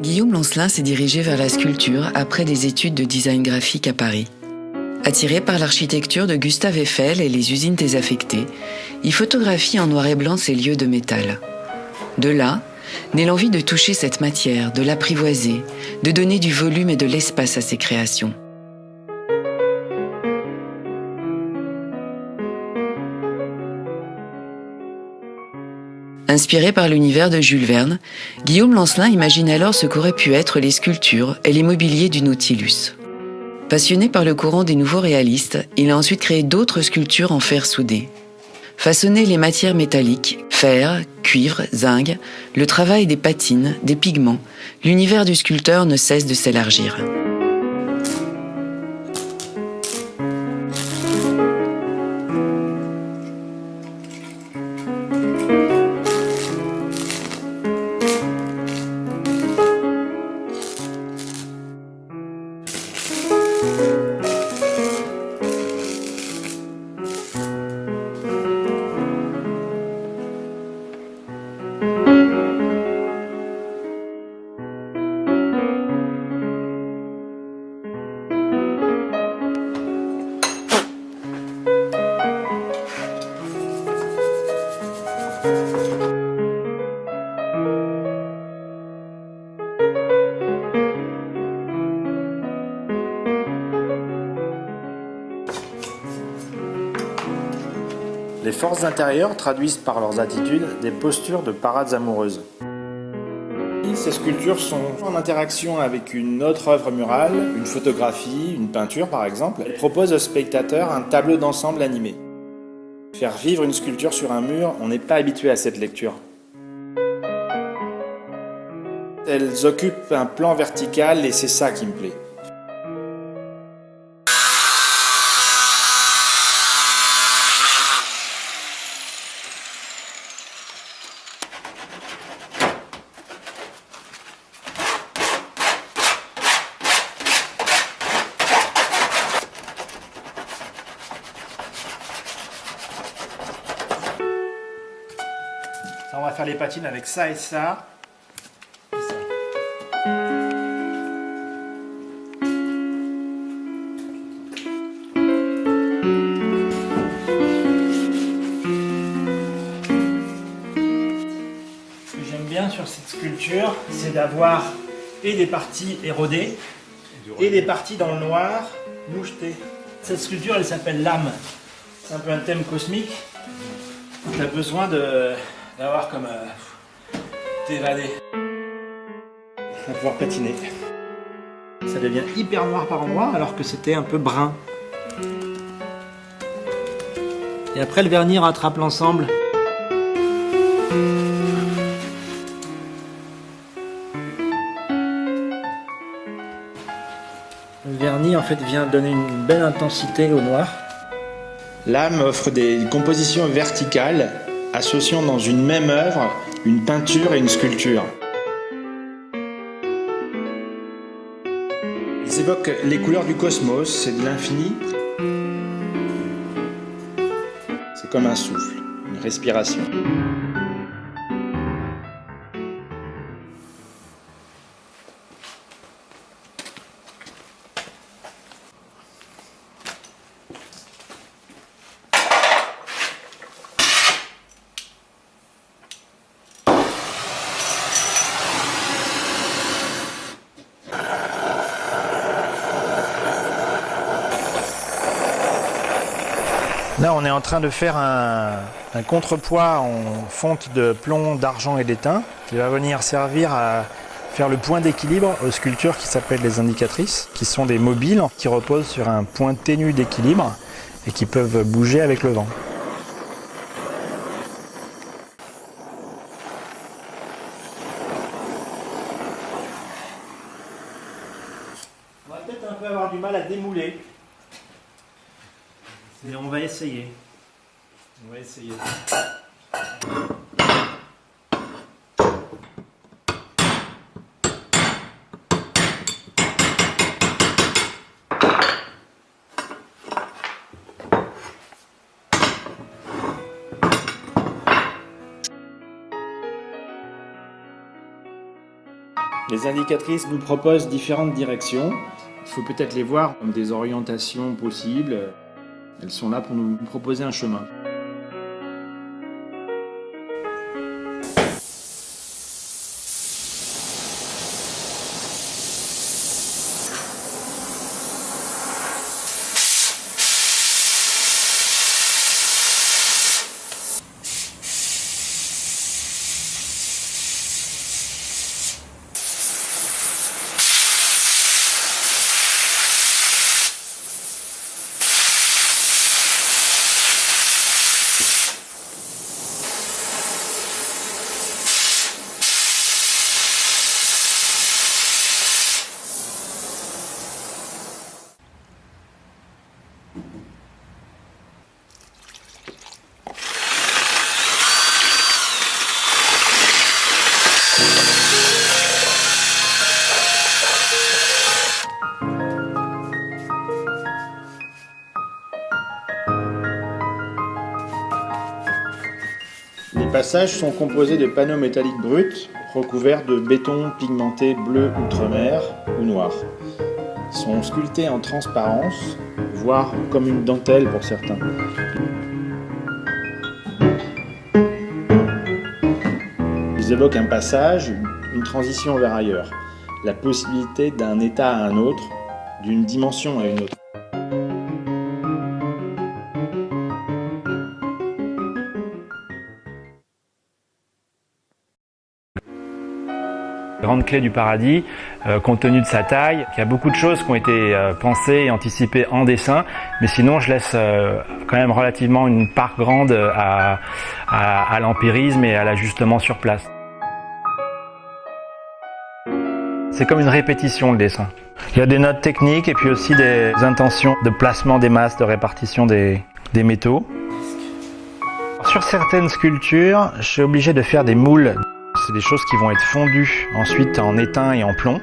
Guillaume Lancelin s'est dirigé vers la sculpture après des études de design graphique à Paris. Attiré par l'architecture de Gustave Eiffel et les usines désaffectées, il photographie en noir et blanc ces lieux de métal. De là, naît l'envie de toucher cette matière, de l'apprivoiser, de donner du volume et de l'espace à ses créations. Inspiré par l'univers de Jules Verne, Guillaume Lancelin imagine alors ce qu'auraient pu être les sculptures et les mobiliers du Nautilus. Passionné par le courant des nouveaux réalistes, il a ensuite créé d'autres sculptures en fer soudé. Façonner les matières métalliques, fer, cuivre, zinc, le travail des patines, des pigments, l'univers du sculpteur ne cesse de s'élargir. Les forces intérieures traduisent par leurs attitudes des postures de parades amoureuses. Ces sculptures sont en interaction avec une autre œuvre murale, une photographie, une peinture par exemple. Elles proposent au spectateur un tableau d'ensemble animé. Faire vivre une sculpture sur un mur, on n'est pas habitué à cette lecture. Elles occupent un plan vertical et c'est ça qui me plaît. On va faire les patines avec ça et ça. Et ça. Ce que j'aime bien sur cette sculpture, c'est d'avoir et des parties érodées et des parties dans le noir mouchetées. Cette sculpture, elle s'appelle l'âme. C'est un peu un thème cosmique. Tu as besoin d'avoir comme t'évader. On va pouvoir patiner. Ça devient hyper noir par endroits alors que c'était un peu brun. Et après le vernis rattrape l'ensemble. Le vernis en fait vient donner une belle intensité au noir. L'âme offre des compositions verticales associant dans une même œuvre une peinture et une sculpture. Ils évoquent les couleurs du cosmos, c'est de l'infini. C'est comme un souffle, une respiration. Là, on est en train de faire un contrepoids en fonte de plomb, d'argent et d'étain qui va venir servir à faire le point d'équilibre aux sculptures qui s'appellent les indicatrices, qui sont des mobiles qui reposent sur un point ténu d'équilibre et qui peuvent bouger avec le vent. On va peut-être un peu avoir du mal à démouler. Et on va essayer. On va essayer. Les indicatrices nous proposent différentes directions. Il faut peut-être les voir comme des orientations possibles. Elles sont là pour nous proposer un chemin. Les passages sont composés de panneaux métalliques bruts recouverts de béton pigmenté bleu outremer ou noir. Ils sont sculptés en transparence, voire comme une dentelle pour certains. Ils évoquent un passage, une transition vers ailleurs, la possibilité d'un état à un autre, d'une dimension à une autre. Grande clé du paradis, compte tenu de sa taille, il y a beaucoup de choses qui ont été pensées et anticipées en dessin, mais sinon je laisse quand même relativement une part grande à l'empirisme et à l'ajustement sur place. C'est comme une répétition le dessin. Il y a des notes techniques et puis aussi des intentions de placement des masses, de répartition des métaux. Sur certaines sculptures, je suis obligé de faire des moules. C'est des choses qui vont être fondues ensuite en étain et en plomb.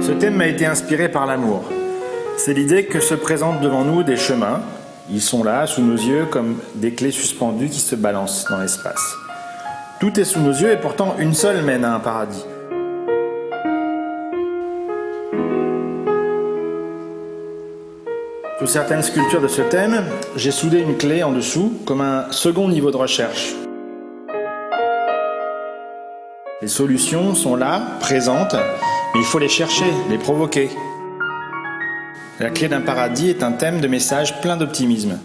Ce thème m'a été inspiré par l'amour. C'est l'idée que se présentent devant nous des chemins. Ils sont là, sous nos yeux, comme des clés suspendues qui se balancent dans l'espace. Tout est sous nos yeux et pourtant une seule mène à un paradis. Sur certaines sculptures de ce thème, j'ai soudé une clé en dessous comme un second niveau de recherche. Les solutions sont là, présentes, mais il faut les chercher, les provoquer. La clé d'un paradis est un thème de message plein d'optimisme.